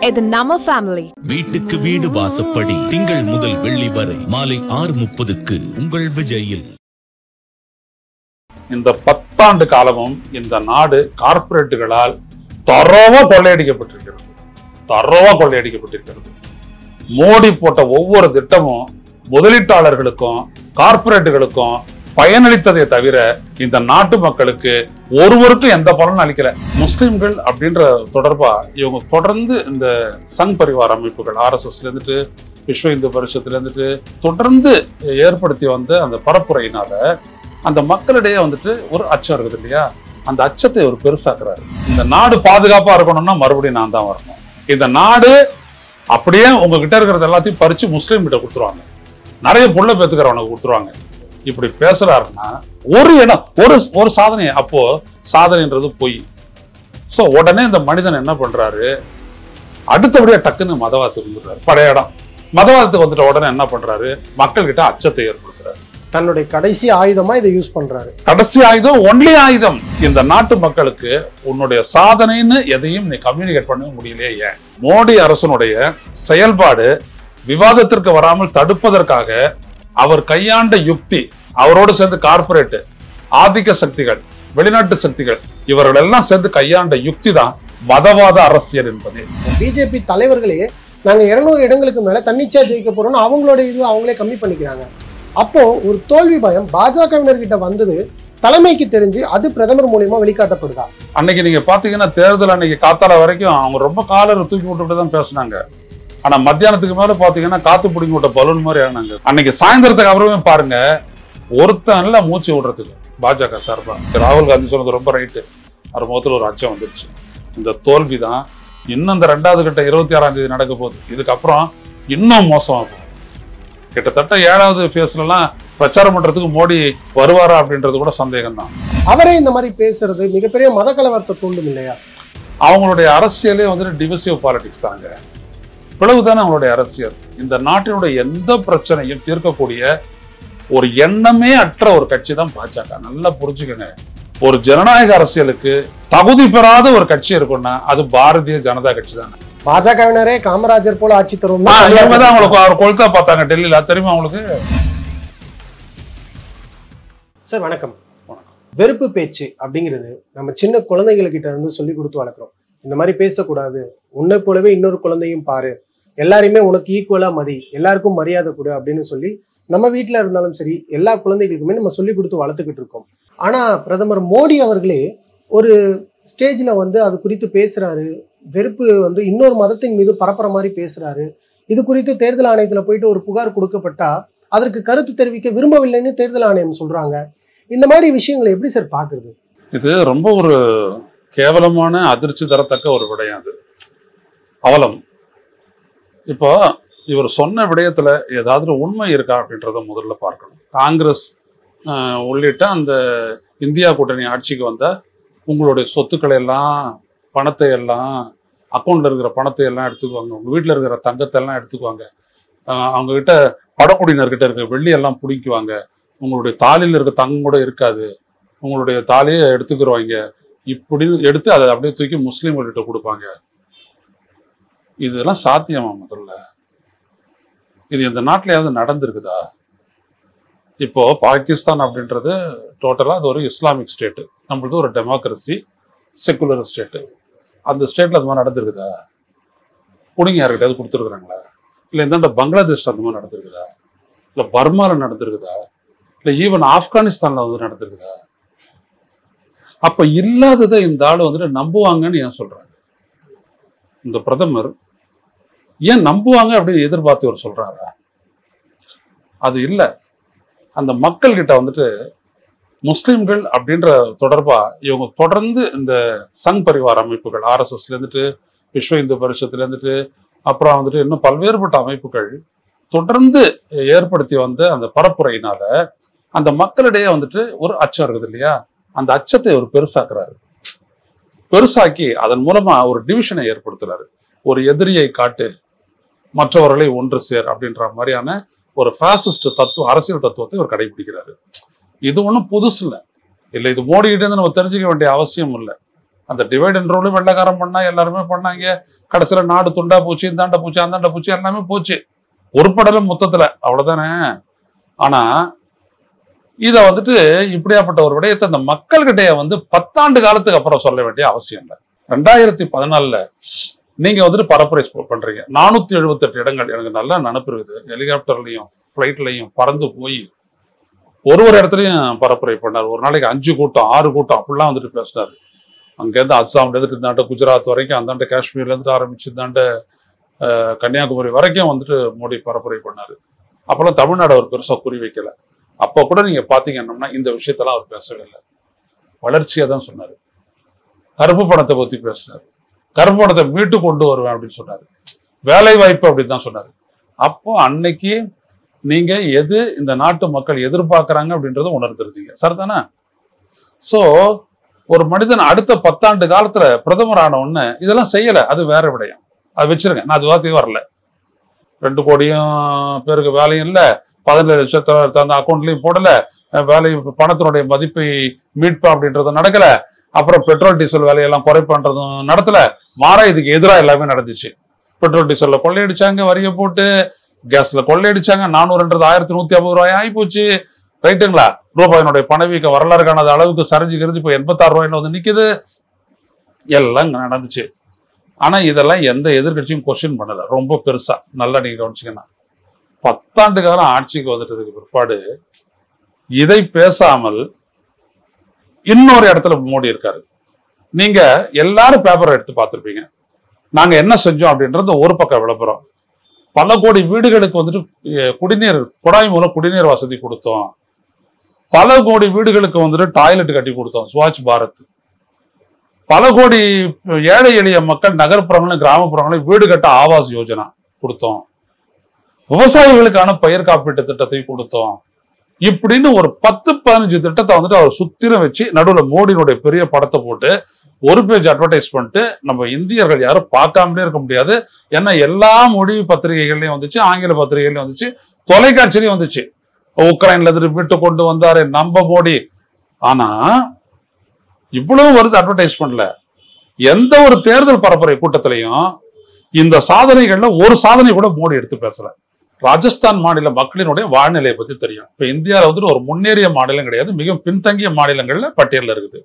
இது நம்ம ஃபேமிலி. வீட்டுக்கு வீடு வாசப்படி திங்கள் முதல் வெள்ளி வரை மாலை 6:30க்கு உங்கள் விஜயில். இந்த 10 ஆண்டு காலமும் இந்த நாடு கார்ப்பரேட்டுகளால் தரோவா கொள்ளையடிக்கப்பட்டிருக்கிறது. மோடி போட்ட ஒவ்வொரு திட்டமும் முதலீட்டாளர்களுக்கும் கார்ப்பரேட்டுகளுக்கும் பயனளித்ததை தவிர இந்த நாட்டு மக்களுக்கு ஒருவருக்கும் எந்த பலனும் அளிக்கல. முஸ்லிம்கள் அப்படின்ற தொடர்பா இவங்க தொடர்ந்து இந்த சங் பரிவார் அமைப்புகள் RSSல இருந்துட்டு விஸ்வ இந்து பரிஷத்துல இருந்துட்டு தொடர்ந்து ஏற்படுத்தி வந்த அந்த பரப்புரையினால அந்த மக்களிடையே வந்துட்டு ஒரு அச்சம் இருக்குது இல்லையா, அந்த அச்சத்தை ஒரு பெருசாக்குறாரு. இந்த நாடு பாதுகாப்பா இருக்கணும்னா மறுபடியும் நான் தான் வரணும். இந்த நாடு அப்படியே உங்ககிட்ட இருக்கிறது எல்லாத்தையும் பறிச்சு முஸ்லீம் கிட்ட கொடுத்துருவாங்க, நிறைய புள்ள பேத்துக்கிறவனுக்கு கொடுத்துருவாங்க. இப்படி பேசுறாருன்னா ஒரு சாதனை, அப்போ சாதனைன்றது பொய். சோ உடனே இந்த மனிதன் என்ன பண்றாரு, அடுத்தபடியா டக்குன்னு மதவாதத்துக்கு வந்துடுறாரு. பழைய இடம் மதவாதத்துக்கு வந்துட்ட உடனே என்ன பண்றாரு, மக்கள் கிட்ட அச்சத்தை ஏற்படுத்துறாரு. தன்னுடைய கடைசி ஆயுதமா இதை யூஸ் பண்றாரு. கடைசி ஆயுதம், ஒன்லி ஆயுதம். இந்த நாட்டு மக்களுக்கு உன்னுடைய சாதனைன்னு எதையும் நீ கம்யூனிகேட் பண்ண முடியலையே. ஏன் மோடி அரசனுடைய செயல்பாடு விவாதத்திற்கு வராமல் தடுப்பதற்காக அவர் கையாண்ட யுக்தி, அவரோடு சேர்ந்து கார்பரேட் ஆதிக்க சக்திகள், வெளிநாட்டு சக்திகள், இவர்கள் எல்லாம் சேர்ந்து கையாண்ட யுக்தி தான் மதவாத அரசியல் என்பது. பிஜேபி தலைவர்களே நாங்க 200 இடங்களுக்கு மேல தன்னிச்சையா ஜெயிக்க போறோம்னு அவங்களோட இது அவங்களே கம்மி பண்ணிக்கிறாங்க. அப்போ ஒரு தோல்வி பயம் பாஜகவினர்கிட்ட வந்தது தலைமைக்கு தெரிஞ்சு அது பிரதமர் மூலியமா வெளிக்காட்டப்படுதா? அன்னைக்கு நீங்க பாத்தீங்கன்னா தேர்தல் அன்னைக்கு காத்தால வரைக்கும் அவங்க ரொம்ப காலர் தூக்கி விட்டுட்டு தான் பேசினாங்க. ஆனா மத்தியானத்துக்கு மேல பாத்தீங்கன்னா காத்து பிடிங்கி விட்ட பலூன் மாதிரி ஆனாங்க. அன்னைக்கு சாயந்தரத்துக்கு அப்புறமே பாருங்க ஒருத்தன்ல மூச்சு விடுறதுக்கு பாஜக சார்பா ராகுல் காந்தி சொன்னது ரொம்ப ரைட்டு. அவர் முகத்துல ஒரு அச்சம் வந்துருச்சு. இந்த தோல்வி தான் இன்னும் இந்த 2வது கட்ட 26ஆம் தேதி நடக்க போகுது. இதுக்கப்புறம் இன்னும் மோசமாகும். கிட்டத்தட்ட 7வது ஃபேஸ்லாம் பிரச்சாரம் பண்றதுக்கு மோடி வருவாரா அப்படின்றது கூட சந்தேகம் தான். அவரே இந்த மாதிரி பேசுறது மிகப்பெரிய மத கலவரத்தை தூண்டும் இல்லையா? அவங்களுடைய அரசியலே வந்துட்டு டிவிசிவ் பாலிடிக்ஸ் தாங்க, பிளவுதானே அவங்களுடைய அரசியல். இந்த நாட்டினுடைய எந்த பிரச்சனையும் தீர்க்கக்கூடிய ஒரு எண்ணமே அற்ற ஒரு கட்சி தான் பாஜக. நல்லா புரிஞ்சுக்கங்க. ஒரு ஜனநாயக அரசியலுக்கு தகுதி பெறாத ஒரு கட்சி இருக்குன்னா அது பாரதிய ஜனதா கட்சி தானே. பாஜகவினரே காமராஜர் போல ஆட்சி தரும் அவங்களுக்கு அவர் கொளுத்தா பார்த்தாங்க டெல்லியில, தெரியுமா அவங்களுக்கு? சார் வணக்கம். வெறுப்பு பேச்சு அப்படிங்கிறது நம்ம சின்ன குழந்தைகளுக்கிட்ட இருந்து சொல்லி கொடுத்து வளர்க்குறோம். இந்த மாதிரி பேசக்கூடாது, உன்னை போலவே இன்னொரு குழந்தையும் பாரு, எல்லாரையுமே உனக்கு ஈக்குவலா மதி, எல்லாருக்கும் மரியாதை கொடு அப்படின்னு சொல்லி நம்ம வீட்டில் இருந்தாலும் சரி எல்லா குழந்தைகளுக்குமே நம்ம சொல்லி கொடுத்து வளர்த்துக்கிட்டு இருக்கோம். ஆனா பிரதமர் மோடி அவர்களே ஒரு ஸ்டேஜ்ல வந்து அது குறித்து பேசுறாரு, வெறுப்பு வந்து இன்னொரு மதத்தின் மீது பரப்புற மாதிரி பேசுறாரு. இது குறித்து தேர்தல் ஆணையத்துல போயிட்டு ஒரு புகார் கொடுக்கப்பட்டா அதற்கு கருத்து தெரிவிக்க விரும்பவில்லைன்னு தேர்தல் ஆணையம் சொல்றாங்க. இந்த மாதிரி விஷயங்களை எப்படி சார் பாக்குறது? இது ரொம்ப ஒரு கேவலமான அதிர்ச்சி தரத்தக்க ஒரு விடயம். அது அவலம். இப்போ இவர் சொன்ன விடயத்துல ஏதாவது உண்மை இருக்கா அப்படின்றத முதல்ல பார்க்கணும். காங்கிரஸ் உள்ளிட்ட அந்த இந்தியா கூட்டணி ஆட்சிக்கு வந்த உங்களுடைய சொத்துக்களை எல்லாம், பணத்தை எல்லாம், அக்கௌண்ட்ல இருக்கிற பணத்தை எல்லாம் எடுத்துக்குவாங்க, உங்க வீட்டில் இருக்கிற தங்கத்தை எல்லாம் எடுத்துக்குவாங்க, அவங்க கிட்ட பழங்குடியினர்கிட்ட இருக்க வெள்ளியெல்லாம் பிடிக்குவாங்க, உங்களுடைய தாலியில் இருக்க தங்கம் கூட இருக்காது, உங்களுடைய தாலியை எடுத்துக்கிறவாங்க, இப்படி எடுத்து அதை அப்படியே தூக்கி முஸ்லீம்கள்கிட்ட கொடுப்பாங்க. இதெல்லாம் சாத்தியமா? முதல்ல இது இந்த நாட்டிலேயாவது நடந்திருக்குதா? இப்போ பாகிஸ்தான் அப்படின்றது டோட்டலா அது ஒரு இஸ்லாமிக் ஸ்டேட்டு, நம்மளது ஒரு டெமோக்ரஸி செக்குலர் ஸ்டேட்டு. அந்த ஸ்டேட்ல அது மாதிரி நடந்திருக்குதா? புடிங்க யாருக்கிட்டாவது கொடுத்துருக்குறாங்களா? இல்லை இந்த பங்களாதேஷ் அந்த மாதிரி நடந்திருக்குதா? இல்லை பர்மால நடந்திருக்குதா? இல்லை ஈவன் ஆப்கானிஸ்தான்ல வந்து நடந்திருக்குதா? அப்ப இல்லாததை இந்த ஆள் வந்துட்டு நம்புவாங்கன்னு ஏன் சொல்றாங்க? இந்த பிரதமர் ஏன் நம்புவாங்க அப்படின்னு எதிர்பார்த்து அவர் சொல்றாரா? அது இல்லை. அந்த மக்கள் கிட்ட வந்துட்டு முஸ்லிம்கள் அப்படின்ற தொடர்பா இவங்க தொடர்ந்து இந்த சங் பரிவார் அமைப்புகள் RSSல இருந்துட்டு விஸ்வ இந்து பரிஷத்துல இருந்துட்டு அப்புறம் வந்துட்டு இன்னும் பல்வேறுபட்ட அமைப்புகள் தொடர்ந்து ஏற்படுத்தி வந்த அந்த பரப்புரையினால அந்த மக்களிடையே வந்துட்டு ஒரு அச்சம் இருக்குது இல்லையா, அந்த அச்சத்தை ஒரு பெருசாக்குறாரு. பெருசாக்கி அதன் மூலமா ஒரு டிவிஷனை ஏற்படுத்துறாரு. ஒரு எதிரியை காட்டு, மற்றவர்களை ஒன்று சேர் அப்படின்ற மாதிரியான ஒரு பாசிஸ்ட் தத்துவம், அரசியல் தத்துவத்தை ஒரு கடைபிடிக்கிறாரு. இது ஒன்றும் புதுசு இல்லை. இது மோடி கிட்ட இருந்து நம்ம தெரிஞ்சுக்க வேண்டிய அவசியம் இல்லை. அந்த டிவைட் அண்ட் ரூல் வெள்ளக்காரன் பண்ணா, எல்லாருமே பண்ணாங்க. கடைசியில நாடு துண்டா போச்சு, இந்தாண்ட போச்சு, அந்தாண்ட போச்சு, எல்லாமே போச்சு. உருப்படல மொத்தத்துல, அவ்வளவுதானே. ஆனா இத வந்துட்டு இப்படியாப்பட்ட ஒரு விடயத்தை அந்த மக்கள்கிட்டயே 10 ஆண்டு காலத்துக்கு அப்புறம் சொல்ல வேண்டிய அவசியம் இல்லை. 2014 நீங்க வந்துட்டு பரப்புரை பண்றீங்க. 478 இடங்கள் எனக்கு நல்லா நினப்பு இருக்குது. ஹெலிகாப்டர்லையும் பிளைட்லையும் பறந்து போய் ஒரு இடத்துலையும் பரப்புரை பண்ணார். ஒரு நாளைக்கு 5 கூட்டம் 6 கூட்டம் அப்படிலாம் வந்துட்டு பேசினாரு. அங்கேருந்து அஸ்ஸாம்ல இருந்து இந்தாண்ட குஜராத் வரைக்கும், அந்தாண்ட காஷ்மீர்ல இருந்து ஆரம்பிச்சு இந்தாண்ட கன்னியாகுமரி வரைக்கும் வந்துட்டு மோடி பரப்புரை பண்ணாரு. அப்பெல்லாம் தமிழ்நாடு அவர் பெருசா குறி வைக்கல. அப்ப கூட நீங்க பாத்தீங்கன்னா இந்த விஷயத்தெல்லாம் அவர் பேசவே இல்லை. வளர்ச்சியா தான் சொன்னாரு. கருப்பு பணத்தை பத்தி பேசினாரு. கருப்பு பணத்தை மீட்டு கொண்டு வருவேன் அப்படின்னு சொன்னாரு. வேலை வாய்ப்பு அப்படின்னு தான் சொன்னாரு. அப்போ அன்னைக்கு நீங்க எது இந்த நாட்டு மக்கள் எதிர்பார்க்கறாங்க அப்படின்றத உணர்ந்துருந்தீங்க. சரிதானே? சோ ஒரு மனிதன் அடுத்த 10 ஆண்டு காலத்துல பிரதமர் ஆன உடனே இதெல்லாம் செய்யல, அது வேற விடயம். அது வச்சிருங்க, நான் அது வார்த்தையும் வரல. 2 கோடியும் பேருக்கு வேலையும் இல்லை, 17 லட்சத்தை அந்த அக்கௌண்ட்லயும் போடல, வேலை பணத்தினுடைய மதிப்பை மீட்பா அப்படின்றது நடக்கல, அப்புறம் பெட்ரோல் டீசல் வேலையெல்லாம் குறை பண்றதும் நடத்தல. மாறா இதுக்கு எதிராக எல்லாமே நடந்துச்சு. பெட்ரோல் டீசல்ல கொள்ளையடிச்சாங்க, வரியை போட்டு கேஸ்ல கொள்ளையடிச்சாங்க, 400ன்றது 1150 ரூபாய் ஆகி போச்சு. ரைட்டுங்களா? ரூபாயினுடைய பணவீக்க வரலாறு காணாத அளவுக்கு சரிஞ்சு கிரிஞ்சு இப்போ 86 ரூபாயில நிக்குது. எல்லாம் நடந்துச்சு. ஆனா இதெல்லாம் எந்த எதிர்கட்சியும் கொஸ்டின் பண்ணல. ரொம்ப பெருசா நல்லா நீங்க கவனிச்சீங்கன்னா 10 ஆண்டு காலம் ஆட்சிக்கு வந்துட்டதுக்கு பிற்பாடு இதை பேசாமல் இன்னொரு இடத்துல மோடி இருக்காரு. நீங்க எல்லாரும் பேப்பரை எடுத்து பார்த்திருப்பீங்க. நாங்க என்ன செஞ்சோம் அப்படின்றது ஒரு பக்கம் விளம்பரம். பல கோடி வீடுகளுக்கு வந்துட்டு குடிநீர் குழாய் மூலம் குடிநீர் வசதி கொடுத்தோம். பல கோடி வீடுகளுக்கு வந்துட்டு டாய்லெட் கட்டி கொடுத்தோம், ஸ்வச் பாரத். பல கோடி ஏழை எளிய மக்கள் நகர்ப்புறங்களும் கிராமப்புறங்களையும் வீடு கட்ட ஆவாஸ் யோஜனா கொடுத்தோம். விவசாயிகளுக்கான பயிர் காப்பீட்டு திட்டத்தை கொடுத்தோம். இப்படின்னு ஒரு 10-15 திட்டத்தை வந்துட்டு அவர் சுத்திரம் வச்சு நடுவில் மோடியினுடைய பெரிய படத்தை போட்டு ஒரு பேஜ் அட்வர்டைஸ் பண்ணிட்டு நம்ம இந்தியர்கள் யாரும் பார்க்காமலே இருக்க முடியாது. ஏன்னா எல்லா மொழி பத்திரிகைகள்லயும் வந்துச்சு, ஆங்கில பத்திரிகைகள்லயும் வந்துச்சு, தொலைக்காட்சியிலையும் வந்துச்சு. உக்ரைன்ல இருந்து விட்டு கொண்டு வந்தாரு நம்ம மோடி. ஆனா இவ்வளவு வருது அட்வர்டைஸ்மெண்ட்ல. எந்த ஒரு தேர்தல் பரப்புரை கூட்டத்திலையும் இந்த சாதனைகள்ல ஒரு சாதனை கூட மோடி எடுத்து பேசல. ராஜஸ்தான் மாநில மக்களினுடைய வாழ்நிலையை பத்தி தெரியும். இப்ப இந்தியாவில வந்துட்டு ஒரு முன்னேறிய மாநிலம் கிடையாது, மிகவும் பின்தங்கிய மாநிலங்கள்ல பட்டியலில் இருக்குது.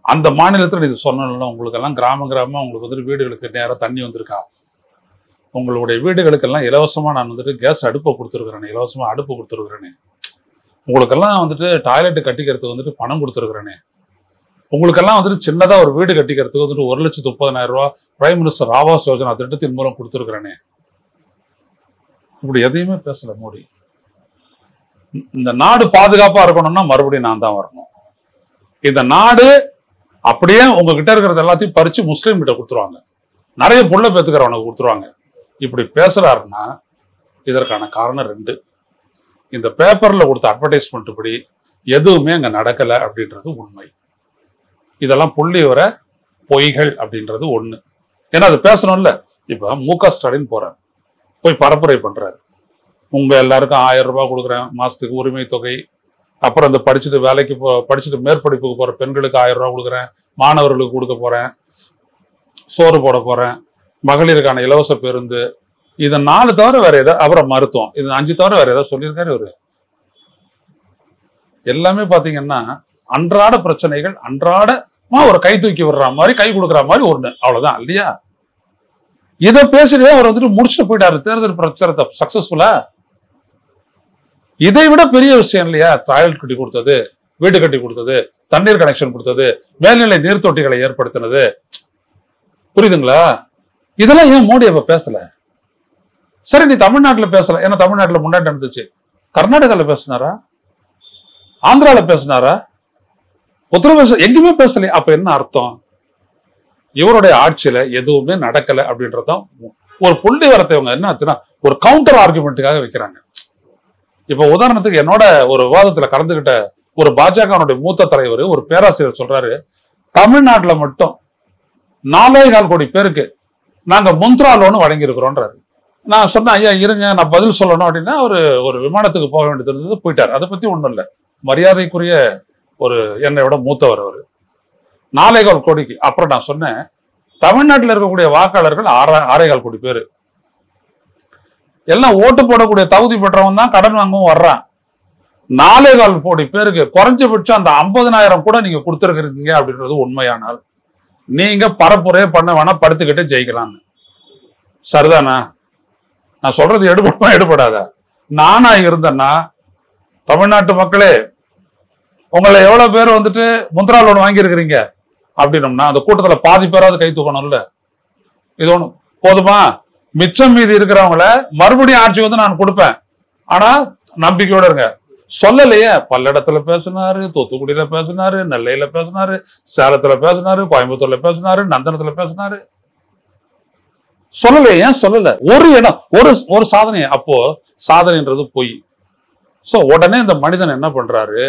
அந்த மாநிலத்தில் இது சொன்னல உங்களுக்கு எல்லாம் கிராமமா உங்களுக்கு வந்துட்டு வீடுகளுக்கு நேரம் தண்ணி வந்திருக்கா? உங்களுடைய வீடுகளுக்கெல்லாம் இலவசமா நான் வந்துட்டு கேஸ் அடுப்பை கொடுத்துருக்கிறேனே, இலவசமா அடுப்பு கொடுத்துருக்கிறேனே, உங்களுக்கெல்லாம் வந்துட்டு டாய்லெட் கட்டிக்கிறதுக்கு வந்துட்டு பணம் கொடுத்துருக்கிறேனே, உங்களுக்கெல்லாம் வந்துட்டு சின்னதா ஒரு வீடு கட்டிக்கிறதுக்கு வந்துட்டு 1,30,000 ரூபாய் பிரைம் மினிஸ்டர் ஆவாஸ் யோஜனா திட்டத்தின் மூலம் கொடுத்துருக்கிறேனே. இப்படி எதையுமே பேசல மோடி. இந்த நாடு பாதுகாப்பா இருக்கணும்னா மறுபடியும் நான் தான் வரணும். இந்த நாடு அப்படியே உங்ககிட்ட இருக்கிறது எல்லாத்தையும் பறிச்சு முஸ்லீம் கிட்ட கொடுத்துருவாங்க, நிறைய புள்ள பேத்துக்கிறவனுக்கு கொடுத்துருவாங்க. இப்படி பேசுறாருன்னா இதற்கான காரணம் 2. இந்த பேப்பர்ல கொடுத்த அட்வர்டைஸ்மெண்ட் படி எதுவுமே அங்க நடக்கல அப்படின்றது உண்மை. இதெல்லாம் புள்ளி வர பொய்கள் அப்படின்றது 1. ஏன்னா அது பேசணும்ல. இப்ப மு.க. ஸ்டாலின் போறாரு, போய் பரப்புரை பண்றாரு. உங்க எல்லாருக்கும் 1000 ரூபாய் கொடுக்குறேன் மாசத்துக்கு உரிமை தொகை, அப்புறம் இந்த படிச்சுட்டு வேலைக்கு படிச்சுட்டு மேற்படிப்புக்கு போற பெண்களுக்கு 1000 ரூபாய் கொடுக்குறேன், மாணவர்களுக்கு கொடுக்க போறேன், சோறு போட போறேன், மகளிருக்கான இலவச பேருந்து, இதை 4 தவிர வேற ஏதாவது, அப்புறம் மருத்துவம், இது 5 தவிர வேற ஏதாவது சொல்லியிருக்காரு இவரு. எல்லாமே பாத்தீங்கன்னா அன்றாட பிரச்சனைகள், அன்றாடமா ஒரு கை தூக்கி விடுற மாதிரி, கை கொடுக்குற மாதிரி ஒண்ணு, அவ்வளவுதான் இல்லையா? இதை பேசிட்டு அவர் வந்துட்டு முடிச்சுட்டு போயிட்டாரு தேர்தல் பிரச்சாரத்தை சக்சஸ்ஃபுல்லா. இதை விட பெரிய விஷயம் இல்லையா? டாய்லெட் கட்டி கொடுத்தது, வீடு கட்டி கொடுத்தது, தண்ணீர் கனெக்ஷன் கொடுத்தது, மேல்நிலை நீர் தொட்டிகளை ஏற்படுத்தினது. புரியுதுங்களா? இதெல்லாம் ஏன் மோடி அப்ப பேசல? சரி, நீ தமிழ்நாட்டுல பேசல, ஏன்னா தமிழ்நாட்டுல முன்னாடி நடந்துச்சு. கர்நாடகால பேசினாரா? ஆந்திரால பேசினாரா? உத்தரப்பிரதேச எங்கேயுமே பேசலையே. அப்ப என்ன அர்த்தம்? இவருடைய ஆட்சியில எதுவுமே நடக்கல அப்படின்றதும் ஒரு புள்ளி வரத்தை இவங்க என்ன ஆச்சுன்னா ஒரு கவுண்டர் ஆர்குமெண்ட்டுக்காக வைக்கிறாங்க. இப்ப உதாரணத்துக்கு என்னோட ஒரு விவாதத்துல கலந்துகிட்ட ஒரு பாஜக மூத்த தலைவர், ஒரு பேராசிரியர் சொல்றாரு, தமிழ்நாட்டுல மட்டும் 4.25 கோடி பேருக்கு நாங்க முந்த்ரா லோன் வழங்கி இருக்கிறோன்றாரு. நான் சொன்னேன், ஐயா இருங்க, நான் பதில் சொல்லணும் அப்படின்னா ஒரு விமானத்துக்கு போக வேண்டியது இருந்தது, போயிட்டார். அதை பத்தி ஒண்ணும் இல்லை, மரியாதைக்குரிய ஒரு என்னையோட மூத்தவர் அவர். 4.25 கோடிக்கு. அப்புறம் நான் சொன்னேன், தமிழ்நாட்டில் இருக்கக்கூடிய வாக்காளர்கள் 6.25 கோடி பேர். எல்லாம் ஓட்டு போடக்கூடிய தகுதி பெற்றவன் தான் கடன் வாங்கவும் வர்றான். 4.25 கோடி பேருக்கு குறைஞ்சபட்சம் அந்த 50,000 கூட நீங்க கொடுத்துருக்கீங்க அப்படின்றது உண்மையானால் நீங்க பரப்புரையே பண்ண வேணா, படுத்துக்கிட்டே ஜெயிக்கலாம்னு. சரிதானா? நான் சொல்றது எடுபடாத. நானா இருந்தேன்னா, தமிழ்நாட்டு மக்களே, உங்களை எவ்வளவு பேர் வந்துட்டு முத்ரா லோன் வாங்கியிருக்கிறீங்க அப்படின்னோம்னா அந்த கூட்டத்துல பாதி பேராவது கை தூக்கணும்ல. இது ஒண்ணு போதுமா? மிச்சம் மீதி இருக்கிறவங்கள மறுபடியும் ஆட்சி வந்து நான் கொடுப்பேன். ஆனா நம்பிக்கையோட இருங்க. சொல்லலையே, பல்லடத்துல பேசினாரு, தூத்துக்குடியில பேசினாரு, நெல்லையில பேசினாரு, சேலத்துல பேசினாரு, கோயம்புத்தூர்ல பேசினாரு, நந்தனத்துல பேசினாரு. சொல்லலையே. ஏன் சொல்லல? ஒரு இடம், ஒரு சாதனை. அப்போ சாதனைன்றது பொய். சோ உடனே இந்த மனிதன் என்ன பண்றாரு,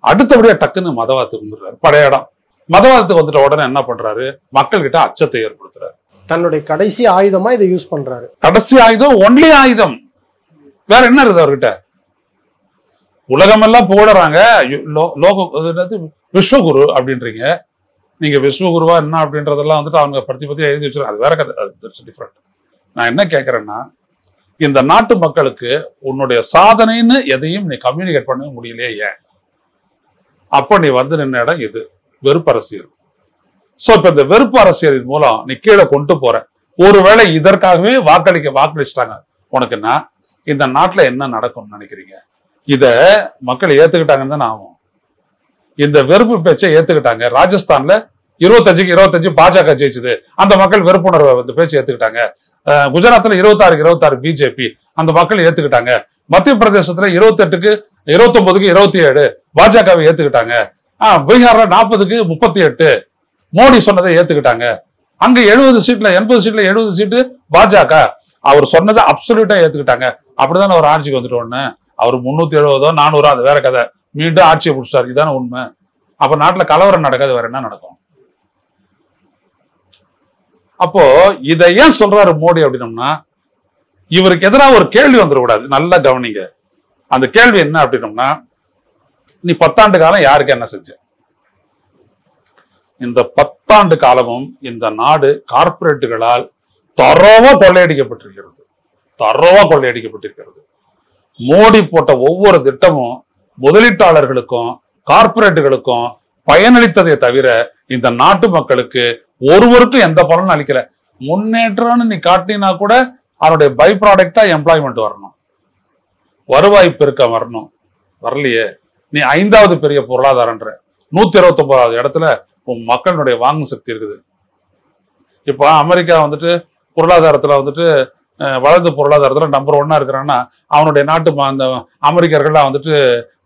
அடுத்தபடியா டக்குன்னு மதவாதத்துக்கு வந்துடுறாரு. பழைய இடம் மதவாதத்துக்கு வந்துட்ட உடனே என்ன பண்றாரு, மக்கள் கிட்ட அச்சத்தை ஏற்படுத்துறாரு. தன்னுடைய கடைசி ஆயுதமா இதை யூஸ் பண்றாரு. கடைசி ஆயுதம், ஒன்லி ஆயுதம். வேற என்ன இருக்குது அவர்கிட்ட? உலகமெல்லாம் போடுறாங்க விஸ்வகுரு அப்படின்றீங்க. நீங்க விஸ்வகுருவா என்ன அப்படின்றதெல்லாம் வந்துட்டு அவங்க பத்தி எழுதி வச்சிருக்காங்க. அது வேற கதை, டிஃபரெண்ட். நான் என்ன கேட்கறேன்னா, இந்த நாட்டு மக்களுக்கு உன்னுடைய சாதனைன்னு எதையும் நீ கம்யூனிகேட் பண்ண முடியலையே. ஏன்? அப்ப நீ வந்து நின்ன இடம் இது வெறுப்பு அரசியல். சோ இப்ப இந்த வெறுப்பு அரசியலின் மூலம் நீ கீழே கொண்டு போற. ஒருவேளை இதற்காகவே வாக்களிச்சிட்டாங்க உனக்குன்னா இந்த நாட்டுல என்ன நடக்கும்னு நினைக்கிறீங்க? இத மக்கள் ஏத்துக்கிட்டாங்கன்னு தானே ஆகும். இந்த வெறுப்பு பேச்சை ஏத்துக்கிட்டாங்க. ராஜஸ்தான்ல 25க்கு 25 பாஜக ஜெயிச்சது, அந்த மக்கள் வெறுப்புணர்வை இந்த பேச்சை ஏத்துக்கிட்டாங்க. குஜராத்ல 26 பிஜேபி, அந்த மக்கள் ஏத்துக்கிட்டாங்க. மத்திய பிரதேசத்துல 28க்கு 29க்கு 27 பாஜகவை ஏத்துக்கிட்டாங்க. பீகார்ல 40க்கு 38 மோடி சொன்னதை ஏத்துக்கிட்டாங்க. அங்க 70 சீட்ல 80 சீட்ல 70 சீட்டு பாஜக. அவர் சொன்னதை அப்சல்யூட்டா ஏத்துக்கிட்டாங்க. அப்படிதான் அவர் ஆட்சிக்கு வந்துட்டோன்னு. அவர் 370 400 அது வேற கதை. மீண்டும் ஆட்சியை பிடிச்சிட்டாரு. இதுதானே உண்மை. அப்ப நாட்டுல கலவரம் நடக்காது, வேற என்ன நடக்கும்? அப்போ இதை ஏன் சொல்றாரு மோடி அப்படின்னோம்னா, இவருக்கு எதிராக ஒரு கேள்வி வந்துடக்கூடாது. நல்லா கவனிங்க. அந்த கேள்வி என்ன அப்படின்னோம்னா, நீ 10 ஆண்டு காலம் யாருக்கு என்ன செஞ்ச? இந்த 10 ஆண்டு காலமும் இந்த நாடு கார்பரேட்டுகளால் தரோவா கொள்ளையடிக்கப்பட்டிருக்கிறது. மோடி போட்ட ஒவ்வொரு திட்டமும் முதலீட்டாளர்களுக்கும் கார்பரேட்டுகளுக்கும் பயனளித்ததை தவிர இந்த நாட்டு மக்களுக்கு ஒருவருக்கும் எந்த பலனும் அளிக்கல. முன்னேற்றம்னு நீ காட்டினா கூட அதனுடைய பை ப்ராடக்டா எம்ப்ளாய்மெண்ட் வரணும், வருவாய் பெருக்கம் வரணும். வரலையே. நீ 5வது பெரிய பொருளாதாரன்ற 129வது இடத்துல உன் மக்களுடைய வாங்கும் சக்தி இருக்குது. இப்ப அமெரிக்கா வந்துட்டு பொருளாதாரத்துல வந்துட்டு வளர்ந்த பொருளாதாரத்துல நம்பர் 1 இருக்கிறான்னா, அவனுடைய நாட்டு அந்த அமெரிக்கர்கள்லாம் வந்துட்டு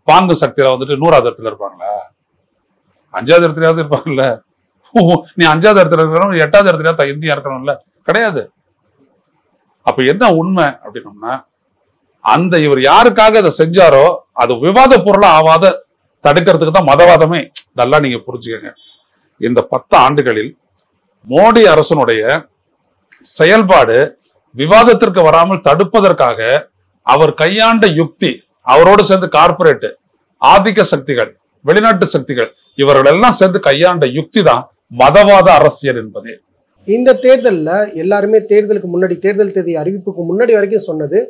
வாங்கு சக்தியில வந்துட்டு 100வது இடத்துல இருப்பாங்களா? 5வது இடத்துலயாவது இருப்பாங்கல்ல. நீ 5வது இடத்துல இருக்கிறவங்க 8வது இடத்துல இந்தியா இருக்கணும்ல? கிடையாது. அப்ப என்ன உண்மை அப்படின்னோம்னா, அந்த இவர் யாருக்காக அதை செஞ்சாரோ அது விவாத பொருளா ஆவாத தடுக்கிறதுக்கு தான் மதவாதமே. நல்லா நீங்க புரிஞ்சுக்கங்க. இந்த 10 ஆண்டுகளில் மோடி அரசனுடைய செயல்பாடு விவாதத்திற்கு வராமல் தடுப்பதற்காக அவர் கையாண்ட யுக்தி, அவரோடு சேர்ந்து கார்பரேட் ஆதிக்க சக்திகள், வெளிநாட்டு சக்திகள், இவர்கள் எல்லாம் சேர்ந்து கையாண்ட யுக்தி தான் மதவாத அரசியல் என்பதே. இந்த தேர்தல்ல எல்லாருமே தேர்தலுக்கு முன்னாடி, தேர்தல் தேதி அறிவிப்புக்கு முன்னாடி வரைக்கும் சொன்னது,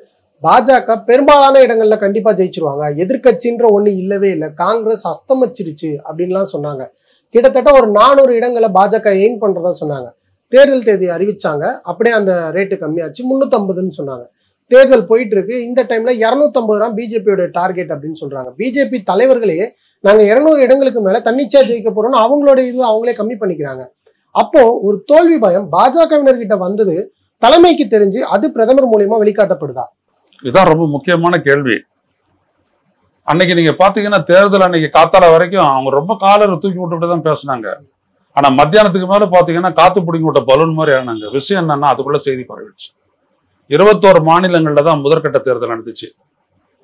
பாஜக பெரும்பாலான இடங்கள்ல கண்டிப்பா ஜெயிச்சிருவாங்க, எதிர்கட்சின்ற ஒண்ணு இல்லவே இல்லை, காங்கிரஸ் அஸ்தமிச்சிருச்சு அப்படின்லாம் சொன்னாங்க. கிட்டத்தட்ட ஒரு 400 இடங்களை பாஜக எய்ம் பண்றதா சொன்னாங்க. தேர்தல் தேதி அறிவிச்சாங்க, அப்படியே அந்த ரேட்டு கம்மியாச்சு, 350ன்னு சொன்னாங்க. தேர்தல் போயிட்டு இருக்கு. இந்த டைம்ல 250 தான் பிஜேபியோட டார்கெட் அப்படின்னு சொல்றாங்க. பிஜேபி தலைவர்களே நாங்க 200 இடங்களுக்கு மேல தன்னிச்சையா ஜெயிக்க போறோம்னு அவங்களோட இது அவங்களே கம்மி பண்ணிக்கிறாங்க. அப்போ ஒரு தோல்வி பயம் பாஜகவினர்கிட்ட வந்தது தலைமைக்கு தெரிஞ்சு அது பிரதமர் மூலியமா வெளிக்காட்டப்படுதா? இதுதான் ரொம்ப முக்கியமான கேள்வி. அன்னைக்கு நீங்க பாத்தீங்கன்னா தேர்தல் அன்னைக்கு காத்தால வரைக்கும் அவங்க ரொம்ப காலரை தூக்கி விட்டுட்டு தான் பேசினாங்க. ஆனா மத்தியானத்துக்கு மேல பாத்தீங்கன்னா காத்து பிடிங்கி விட்ட பலூன் மாதிரி ஆனாங்க. விஷயம் என்னன்னா, அதுக்குள்ள செய்தி பரவிடுச்சு. 21 மாநிலங்கள்ல தான் முதற்கட்ட தேர்தல் நடந்துச்சு.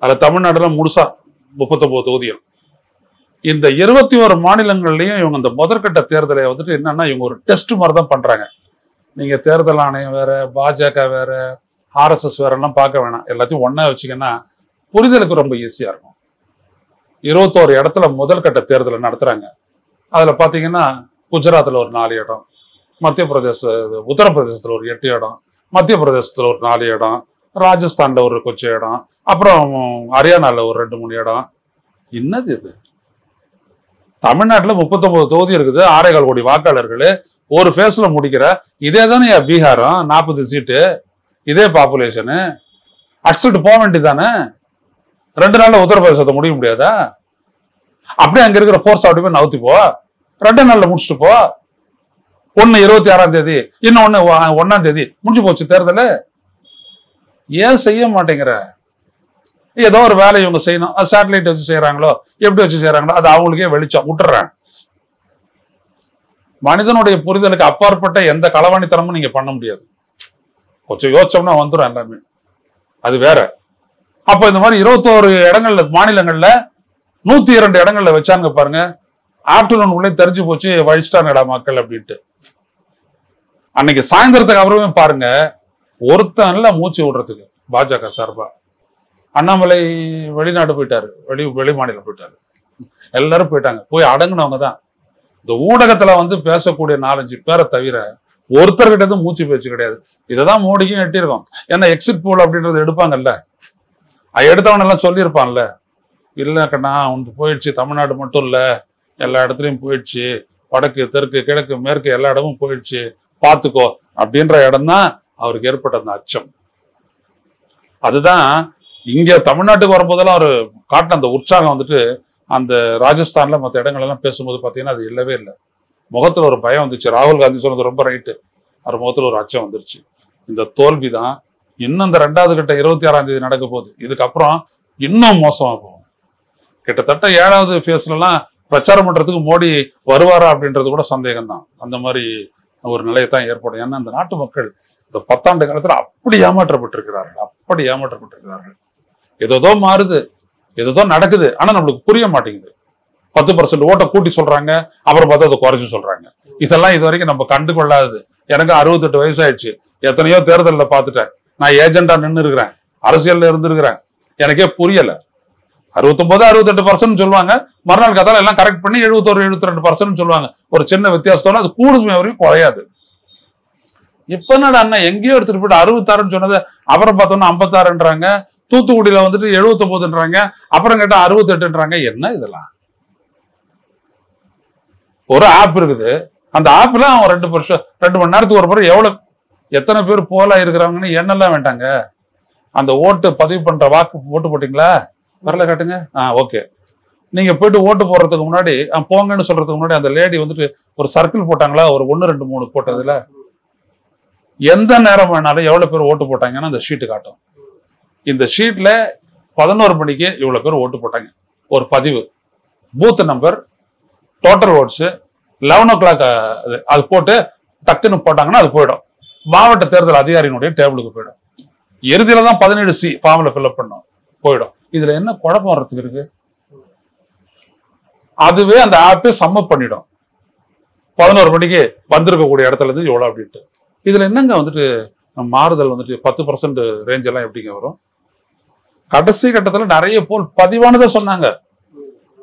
அதுல தமிழ்நாடுல முழுசா 39 தொகுதியும். இந்த 21 மாநிலங்கள்லயும் இவங்க இந்த முதற்கட்ட தேர்தலை வந்துட்டு என்னன்னா, இவங்க ஒரு டெஸ்ட் மாதிரி தான் பண்றாங்க. நீங்க தேர்தல் ஆணையம் வேற, பாஜக வேற, RSS வேற எல்லாம் பார்க்க வேணாம். எல்லாத்தையும் ஒன்னா வச்சுக்கன்னா புரிதலுக்கு ரொம்ப ஈஸியா இருக்கும். 21 இடத்துல முதல் கட்ட தேர்தலை நடத்துறாங்க. அதுல பாத்தீங்கன்னா குஜராத்ல ஒரு 4 இடம், மத்திய உத்தரப்பிரதேசத்துல ஒரு 8 இடம், மத்திய பிரதேசத்துல ஒரு 4 இடம், ராஜஸ்தான்ல ஒரு கொஞ்சம் இடம், அப்புறம் ஹரியானால ஒரு 2-3 இடம். என்னது இது? தமிழ்நாட்டுல 39 தொகுதி இருக்குது, 6.25 கோடி வாக்காளர்கள், ஒரு ஃபேஸ்ல முடிக்கிற. இதே தானே பீகாரம், 40 சீட்டு, இதே பாப்புலேஷனு. அடிச்சுட்டு போக வேண்டியதானே? 2 நாள்ல உத்தரப்பிரதேசத்தை முடிய முடியாதா? அப்படியே அங்க இருக்கிற ஃபோர்ஸ் அப்படி போய் நவுத்தி போ, 2 நாள்ல முடிச்சுட்டு போ. ஒண்ணு 26ஆம் தேதி, இன்னொன்னு 1ஆம் தேதி முடிஞ்சு போச்சு தேர்தல். ஏன் செய்ய மாட்டேங்கிற? ஏதோ ஒரு வேலை இவங்க செய்யணும், சேட்டலைட் வச்சு செய்யறாங்களோ, எப்படி வச்சு செய்யறாங்களோ, அது அவங்களுக்கே வெளிச்சம் விட்டுறேன். மனிதனுடைய புரிதலுக்கு அப்பாற்பட்ட எந்த களவாணித்தனமும் நீங்க பண்ண முடியாது. கொஞ்சம் யோசிச்சோம்னா வந்துடும் எல்லாமே, அது வேற. அப்ப இந்த மாதிரி 21 இடங்கள்ல, மாநிலங்கள்ல 102 இடங்கள்ல வச்சாங்க பாருங்க. ஆப்டர்நூன் உள்ளே தெரிஞ்சு போச்சு வழிச்சிட்டாங்கடா மக்கள் அப்படின்ட்டு. அன்னைக்கு சாயந்தரத்துக்கு அப்புறமே பாருங்க, ஒருத்தன்ல மூச்சு விடுறதுக்கு பாஜக சார்பா அண்ணாமலை வெளிநாடு போயிட்டாரு, வெளி மாநிலம் போயிட்டாரு, எல்லாரும் போயிட்டாங்க. போய் அடங்குனவங்க தான். இந்த ஊடகத்துல வந்து பேசக்கூடிய 4-5 பேரை தவிர ஒருத்தர்கிட்ட இருந்து மூச்சு பேச்சு கிடையாது. இதைதான் மோடிக்கும் எட்டியிருக்கோம். ஏன்னா எக்ஸிட் போல் அப்படின்றது எடுப்பாங்கல்ல, எடுத்தவன் எல்லாம் சொல்லியிருப்பான்ல, இல்ல கண்ணா உனக்கு போயிடுச்சு, தமிழ்நாடு மட்டும் இல்ல எல்லா இடத்துலயும் போயிடுச்சு, வடக்கு தெற்கு கிழக்கு மேற்கு எல்லா இடமும் போயிடுச்சு, பாத்துக்கோ அப்படின்ற இடம் தான் அவருக்கு ஏற்பட்ட அந்த அச்சம். அதுதான் இங்க தமிழ்நாட்டுக்கு வரும்போதெல்லாம் அவர் காட்டின அந்த உற்சாகம் வந்துட்டு அந்த ராஜஸ்தான்ல மற்ற இடங்கள் எல்லாம் பேசும்போது பாத்தீங்கன்னா அது இல்லவே இல்லை. முகத்துல ஒரு பயம் வந்துச்சு. ராகுல் காந்தி சொன்னது ரொம்ப ரைட்டு, அவர் முகத்துல ஒரு அச்சம் வந்துருச்சு. இந்த தோல்விதான் இன்னும் இந்த 2வது கட்ட 26ஆம் தேதி நடக்க போகுது. இதுக்கப்புறம் இன்னும் மோசமா போகும். கிட்டத்தட்ட 7வது ஃபேஸ்ல எல்லாம் பிரச்சாரம் பண்றதுக்கு மோடி வருவாரா அப்படின்றது கூட சந்தேகம் தான். அந்த மாதிரி ஒரு நிலையத்தான் ஏற்படும். ஏன்னா அந்த நாட்டு மக்கள் இந்த 10 ஆண்டு காலத்துல அப்படி ஏமாற்றப்பட்டிருக்கிறார்கள். ஏதோ மாறுது, ஏதோ நடக்குது, ஆனா நம்மளுக்கு புரிய மாட்டேங்குது. 10% ஓட்டை கூட்டி சொல்றாங்க, அப்புறம் பார்த்தா அதை குறைச்சு சொல்றாங்க. இதெல்லாம் இது வரைக்கும் நம்ம கண்டு கொள்ளாதது. எனக்கு 68 வயசு ஆயிடுச்சு, எத்தனையோ தேர்தலில் பார்த்துட்டேன். நான் ஏஜெண்டா நின்று இருக்கிறேன், அரசியல்ல இருந்திருக்கிறேன், எனக்கே புரியல. 69-68% சொல்லுவாங்க, மறுநாள் கதால எல்லாம் கரெக்ட் பண்ணி 71-72% சொல்லுவாங்க. ஒரு சின்ன வித்தியாசத்தோட அது கூடுதுமே வரையும் குறையாது. இப்ப என்னடா அண்ணா எங்கேயோ எடுத்துட்டு போயிட்டு 66 சொன்னது அப்புறம் பார்த்தோம்னா 56ன்றாங்க, தூத்துக்குடியில வந்துட்டு 79ன்றாங்க, அப்புறம் கேட்டா 68ன்றாங்க. என்ன இதெல்லாம்? ஒரு ஆப் இருக்குது, அந்த ஆப்ல அவன் 2 மணி நேரத்துக்கு ஒரு முறை எத்தனை பேர் போலா இருக்கிறாங்கன்னு என்னெல்லாம் வேண்டாங்க. அந்த ஓட்டு பதிவு பண்ற ஓட்டு போட்டீங்களா, வரல காட்டுங்க, ஓகே. நீங்க போயிட்டு ஓட்டு போடுறதுக்கு முன்னாடி போங்கன்னு சொல்றதுக்கு முன்னாடி அந்த லேடி வந்துட்டு ஒரு சர்க்கிள் போட்டாங்களா, ஒரு 1 2 3 போட்டதுல எந்த நேரம் வேணாலும் எவ்வளவு பேர் ஓட்டு போட்டாங்கன்னு அந்த ஷீட்டு காட்டும். இந்த ஷீட்ல 11 மணிக்கு இவ்வளவு பேர் ஓட்டு போட்டாங்க, ஒரு பதிவு, booth number, total oats, 11 o'clock அது போட்டு டக்குன்னு போட்டாங்கன்னா அது போயிடும். மாவட்ட தேர்தல் அதிகாரியினுடைய டேபிளுக்கு போயிடும். இறுதியில தான் 17C ஃபார்ம்ல ஃபில்அப் பண்ணும், போயிடும். இதுல என்ன குழப்பம் வர்றதுக்கு இருக்கு? அதுவே அந்த ஆப்பே சம்மப் பண்ணிடும். 11 மணிக்கு வந்திருக்கக்கூடிய இடத்துல இருந்து எவ்வளவு அப்படின்ட்டு. இதுல என்னங்க வந்துட்டு மாறுதல் வந்துட்டு 10% ரேஞ்ச் எல்லாம் எப்படிங்க வரும்? கடைசி கட்டத்துல நிறைய போல் பதிவானதை சொன்னாங்க.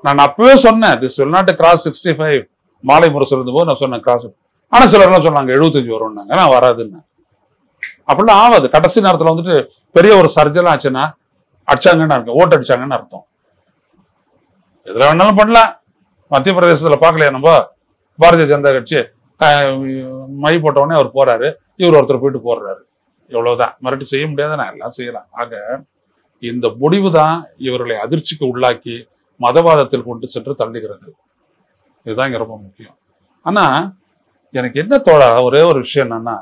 நான் அப்பவே சொன்னேன், திஸ் வில் நாட் கிராஸ் 65. மாலை முரசு இருந்தபோது நான் சொன்னேன் கிராஸ். ஆனா சிலர்லாம் சொன்னாங்க 75 வரும்னாங்க, நான் வராதுன்னு. அப்படிலாம் ஆகாது. கடைசி நேரத்துல வந்துட்டு பெரிய ஒரு சர்ஜெல்லாம் ஆச்சுன்னா அடிச்சாங்கன்னு அர்த்தம், ஓட்டு அடிச்சாங்கன்னு அர்த்தம். எதுல வேணாலும் பண்ணலாம். மத்திய பிரதேசத்துல பாக்கலையா நம்ம, பாரதிய ஜனதா கட்சி மை போட்டவொடனே அவர் போறாரு, இவர் ஒருத்தர் போயிட்டு போடுறாரு, எவ்வளவுதான். மிரட்டி செய்ய முடியாதுன்னா எல்லாம் செய்யலாம். ஆக இந்த முடிவு தான் இவர்களை அதிர்ச்சிக்கு உள்ளாக்கி மதவாதத்தில் கொண்டு சென்று தள்ளுகிறது. இதுதான் இங்க ரொம்ப முக்கியம். ஆனா எனக்கு என்ன தோழா ஒரே ஒரு விஷயம் என்னன்னா,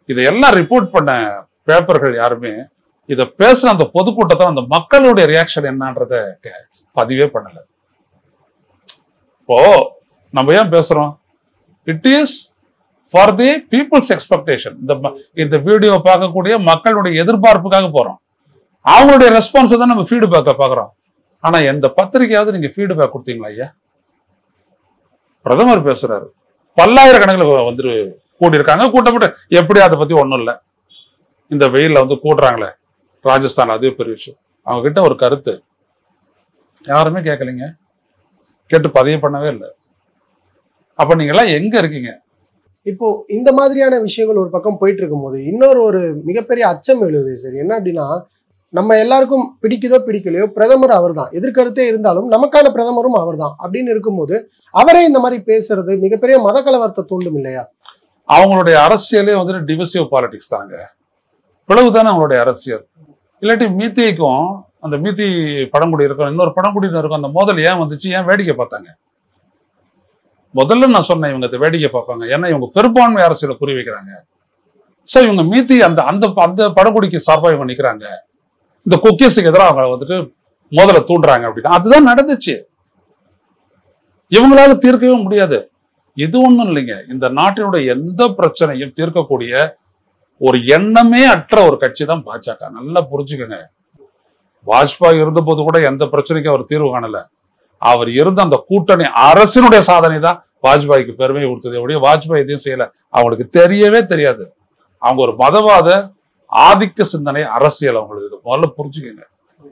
இதையெல்லாம் ரிப்போர்ட் பண்ண பேப்பர்கள் யாருமே இதை பேசுற அந்த பொதுக்கூட்டத்தை அந்த மக்களுடைய ரியாக்ஷன் என்னன்றத பதிவே பண்ணல. இப்போ நம்ம ஏன் பேசுறோம்? It is for the people's expectation. இந்த வீடியோ பார்க்கக்கூடிய மக்களுடைய எதிர்பார்ப்புக்காக போறோம். அவங்களுடைய ரெஸ்பான்ஸ் தான் நம்ம ஃபீட்பேக்கை பார்க்குறோம். ஆனா எந்த பத்திரிகையாவது நீங்க ஃபீட்பேக் கொடுத்தீங்களா ஐயா? பிரதமர் பேசுறாரு, பல்லாயிரக்கணக்கில் வந்துட்டு கூட்டியிருக்காங்க, கூட்டப்பட்டு எப்படி அதை பத்தி ஒன்றும் இல்லை. இந்த வெயில்ல வந்து கூட்டுறாங்களே ராஜஸ்தான், அதே பெரிய விஷயம். அவங்க கிட்ட ஒரு கருத்து யாருமே கேட்கலைங்க, கேட்டு பதிவு பண்ணவே இல்லை. அப்ப நீங்க எல்லாம் எங்க இருக்கீங்க? இப்போ இந்த மாதிரியான விஷயங்கள் ஒரு பக்கம் போயிட்டு இருக்கும்போது இன்னொரு ஒரு மிகப்பெரிய அச்சம் எழுது சார். என்ன அப்படின்னா, நம்ம எல்லாருக்கும் பிடிக்குதோ பிடிக்கலையோ பிரதமர் அவர் தான், எதிர்கருத்தே இருந்தாலும் நமக்கான பிரதமரும் அவர் தான் அப்படின்னு இருக்கும்போது அவரே இந்த மாதிரி பேசுறது மிகப்பெரிய மத கலவரத்தை தூண்டும் இல்லையா? அவங்களுடைய அரசியலே வந்துட்டு டிவிசிவ் பாலிடிக்ஸ் தாங்க. பிளவுதானே அவங்களுடைய அரசியல். இல்லாட்டி மீத்திக்கும் அந்த மீத்தி பழங்குடி இருக்கும், இன்னொரு பழங்குடியினர் இருக்கும், அந்த மோதல் ஏன் வந்துச்சு, ஏன் வேடிக்கை பார்த்தாங்க? முதல்ல நான் சொன்னேன் இவங்க வேடிக்கை பார்ப்பாங்க, ஏன்னா இவங்க பெரும்பான்மை அரசியலை குறி வைக்கிறாங்க. சோ இவங்க மீத்தி அந்த அந்த அந்த பழங்குடிக்கு சார்பாக இவங்க நிக்கிறாங்க, இந்த குக்கீஸுக்கு எதிராக அவங்க வந்துட்டு மோதலை தூண்டுறாங்க அப்படின்னா அதுதான் நடந்துச்சு. இவங்களால தீர்க்கவே முடியாது. இது ஒண்ணும் இல்லைங்க, இந்த நாட்டினுடைய எந்த பிரச்சனையும் தீர்க்கக்கூடிய ஒரு எண்ணமே அற்ற ஒரு கட்சி தான் பாஜக. நல்லா புரிஞ்சுக்கோங்க. வாஜ்பாய் இருந்தபோது கூட எந்த பிரச்சனைக்கும் அவர் தீர்வு காணல. அவர் இருந்த அந்த கூட்டணி அரசினுடைய சாதனை தான் வாஜ்பாய்க்கு பெருமையை கொடுத்தது. எப்படியும் வாஜ்பாய் எதையும் செய்யல, அவங்களுக்கு தெரியவே தெரியாது. அவங்க ஒரு மதவாத ஆதிக்க சிந்தனை அரசியல் அவங்களுக்கு. இது முதல்ல புரிஞ்சுக்கோங்க.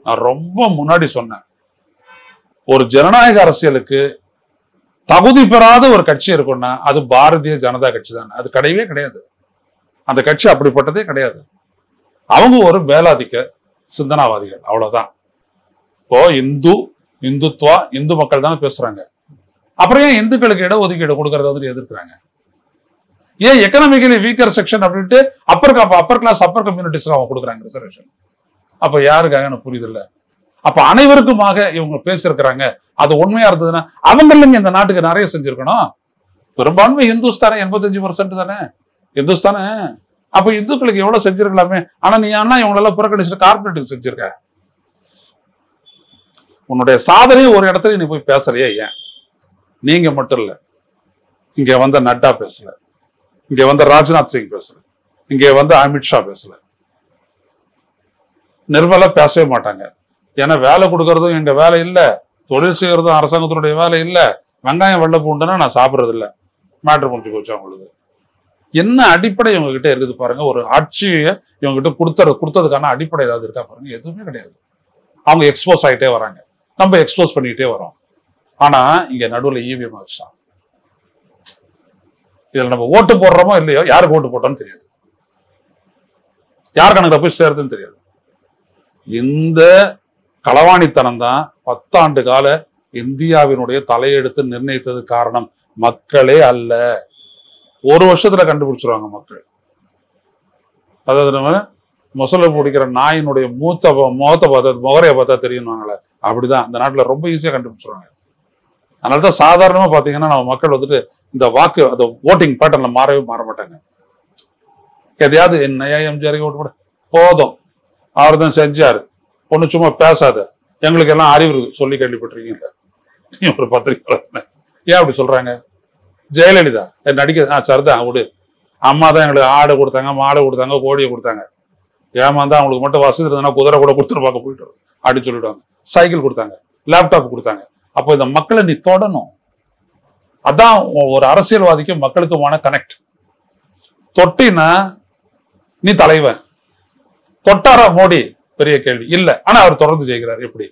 நான் ரொம்ப முன்னாடி சொன்னேன், ஒரு ஜனநாயக அரசியலுக்கு தகுதி பெறாத ஒரு கட்சி இருக்குன்னா அது பாரதிய ஜனதா கட்சி தான். அது கிடையவே கிடையாது. அந்த கட்சி அப்படிப்பட்டதே கிடையாது. அவங்க ஒரு மேலாதிக்க சிந்தனாவாதிகள், அவ்வளவுதான். இப்போ இந்துத்துவா இந்து மக்கள் தானே பேசுறாங்க. அப்புறம் ஏன் இந்துக்களுக்கு இட ஒதுக்கீடு கொடுக்கறத வந்து எதிர்க்கிறாங்க? ஏன் எக்கனாமிக்கலி வீக்கர் செக்ஷன் அப்படின்ட்டு அப்பர் கிளாஸ் அப்பர் கம்யூனிட்டிஸ்க்கு அவங்க கொடுக்குறாங்க ரிசர்வேஷன்? அப்ப யாருக்காக எனக்கு புரியுது இல்ல. அப்ப அனைவருக்குமாக இவங்க பேசியிருக்கிறாங்க. அது உண்மையா இருந்ததுன்னா அவங்க இந்த நாட்டுக்கு நிறைய செஞ்சிருக்கணும். பெரும்பான்மை இந்துஸ் தானே, 85% தானே இந்துஸ்தானே. அப்ப இந்துக்களுக்கு எவ்வளவு செஞ்சிருக்கலாமே. ஆனா நீ அண்ணா இவங்களெல்லாம் புறக்கணிச்சுட்டு கார்பரேட்டுக்கு செஞ்சிருக்க. உன்னுடைய சாதனையை ஒரு இடத்துல நீ போய் பேசுறியே ஏன்? நீங்க மட்டும் இல்ல, இங்க வந்த நட்டா பேசல, இங்க வந்த ராஜ்நாத் சிங் பேசல, இங்க வந்த அமித்ஷா பேசல, நிர்மலா பேசவே மாட்டாங்க. ஏன்னா வேலை கொடுக்கறதும் எங்க வேலை இல்ல, தொழில் செய்யறதும் அரசாங்கத்தினுடைய வேலை இல்ல, வெங்காயம் வெள்ளை பூண்டுன்னா நான் சாப்பிடுறது இல்ல, மேட்ரு முடிஞ்சு போச்சு அவங்களுக்கு. என்ன அடிப்படை இவங்க கிட்ட இருக்குது பாருங்க. ஒரு ஆட்சியை இவங்க கிட்ட கொடுத்ததுக்கான அடிப்படை ஏதாவது இருக்கா பாருங்க. எதுவுமே கிடையாது. அவங்க எக்ஸ்போஸ் ஆகிட்டே வராங்க, நம்ம எக்ஸ்போஸ் பண்ணிக்கிட்டே வரோம். ஆனா இங்க நடுவில் இவிஎம் வச்சான். இதுல நம்ம ஓட்டு போடுறோமோ இல்லையோ, யாருக்கு ஓட்டு போட்டோம்னு தெரியாது, யார் கணக்குல போய் சேருதுன்னு தெரியாது. இந்த களவாணித்தனம் தான் 10 ஆண்டு கால இந்தியாவினுடைய தலையெடுத்து நிர்ணயித்தது காரணம். மக்களே அல்ல, ஒரு வருஷத்துல கண்டுபிடிச்சிருவாங்க மக்கள். அதாவது நம்ம மொசலை பிடிக்கிற நாயினுடைய முகத்தை பார்த்தா முகரைய பார்த்தா தெரியுவாங்களே, அப்படிதான் இந்த நாட்டுல ரொம்ப ஈஸியா கண்டுபிடிச்சிருவாங்க. அதனாலதான் சாதாரணமா பாத்தீங்கன்னா நம்ம மக்கள் வந்துட்டு இந்த வாக்கு அந்த ஓட்டிங் பேட்டர்ன்ல மாறவே மாற மாட்டாங்க. எதையாவது என்னையா எம்ஜிஆர் ஓட்டு போட போதும், அவர் தான் செஞ்சாரு, ஒண்ணு சும்மா பேசாத, எங்களுக்கு எல்லாம் அறிவு இருக்கு சொல்லி கேள்விப்பட்டிருக்கீங்க ஒரு பத்திரிகை. ஏன் அப்படி சொல்றாங்க? ஜெயலலிதா நடிக்க சரிதான் விடு, அம்மா தான் எங்களுக்கு ஆடை கொடுத்தாங்க, மாடை கொடுத்தாங்க, கோழியை கொடுத்தாங்க, ஏமாந்தா அவங்களுக்கு மட்டும் வசதி இருந்ததுன்னா குதிரை கூட கொடுத்துருப்பாங்க போயிட்டு அப்படின்னு சொல்லிடுவாங்க. சைக்கிள் கொடுத்தாங்க, லேப்டாப் கொடுத்தாங்க. அப்போ இந்த மக்களை நீ தொடணும். அதான் ஒரு அரசியல்வாதிக்கு மக்களுக்குமான கனெக்ட். தொட்டினா நீ தலைவன். தொட்டாரா மோடி? பெரிய கேள்வி இல்ல. ஆனா அவர் தொடர்ந்து ஜெயிக்கிறார். எப்படி?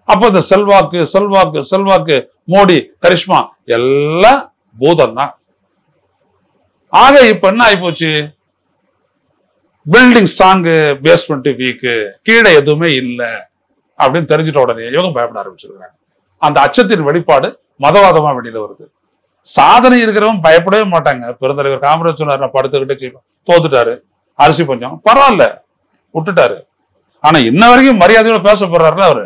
அப்ப இந்த செல்வாக்கு செல்வாக்கு செல்வாக்கு மோடி கரிஷ்மா எல்லாம் பூதம் தான். ஆக இப்ப என்ன ஆகி போச்சு? பில்டிங் ஸ்ட்ராங்கு, பேஸ்மெண்ட் வீக்கு, கீழே எதுவுமே இல்லை அப்படின்னு தெரிஞ்சிட்ட உடனே இவங்க பயப்பட ஆரம்பிச்சிருக்காங்க. அந்த அச்சத்தின் வெளிப்பாடு மதவாதமா வெளியில வருது. சாதனை இருக்கிறவங்க பயப்படவே மாட்டாங்க. பெருந்தலைவர் காமராஜ் சொன்னார், நான் படுத்துக்கிட்டே செய்வேன், தோத்துட்டாரு, அரிசி பஞ்சம், பரவாயில்ல விட்டுட்டாரு. ஆனா இன்ன வரைக்கும் மரியாதையோட பேசப்படுறாருல அவரு.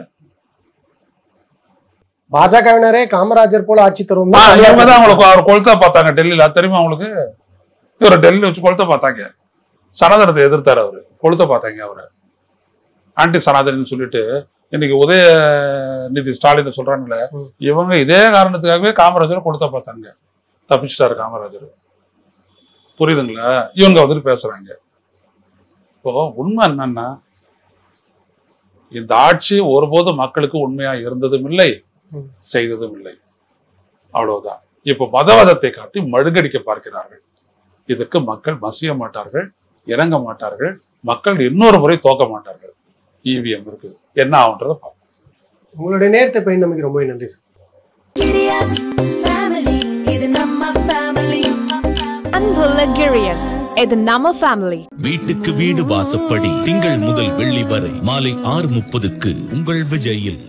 பாஜகவினரே காமராஜர் போல ஆட்சி தரும் அவர் கொளுத்த பார்த்தாங்க டெல்லியில, தெரியுமா அவங்களுக்கு? இவர் டெல்லியில வச்சு கொளுத்த பார்த்தாங்க. சனாதனத்தை எதிர்த்தாரு அவரு, கொளுத்த பார்த்தாங்க அவரு. ஆன்டி சனாதனின்னு சொல்லிட்டு இன்னைக்கு உதயநிதி ஸ்டாலின் சொல்றாங்கல்ல, இவங்க இதே காரணத்துக்காகவே காமராஜரை கொளுத்த பார்த்தாங்க. தப்பிச்சிட்டாரு காமராஜர். புரியுதுங்களா? இவங்க வந்துட்டு பேசுறாங்க. இப்போ உண்மை என்னன்னா, இந்த ஆட்சி ஒருபோதும் மக்களுக்கு உண்மையா இருந்ததும் இல்லை, செய்ததும் இல்லை. அவ்வளவுதான். இப்ப மதவாதத்தை காட்டி மழுங்கடிக்க பார்க்கிறார்கள். இதுக்கு மக்கள் மசிய மாட்டார்கள், இறங்க மாட்டார்கள். மக்கள் இன்னொரு முறை தோக்க மாட்டார்கள். இவிஎம் இருக்கு, என்ன ஆகுன்றத பார்ப்போம். உங்களுடைய நேரத்தை பயன் நமக்கு ரொம்ப நன்றி சார். இது நம்ம ஃபேமிலி. வீட்டுக்கு வீடு வாசப்படி திங்கள் முதல் வெள்ளி வரை மாலை 6:30க்கு உங்கள் விஜயில்.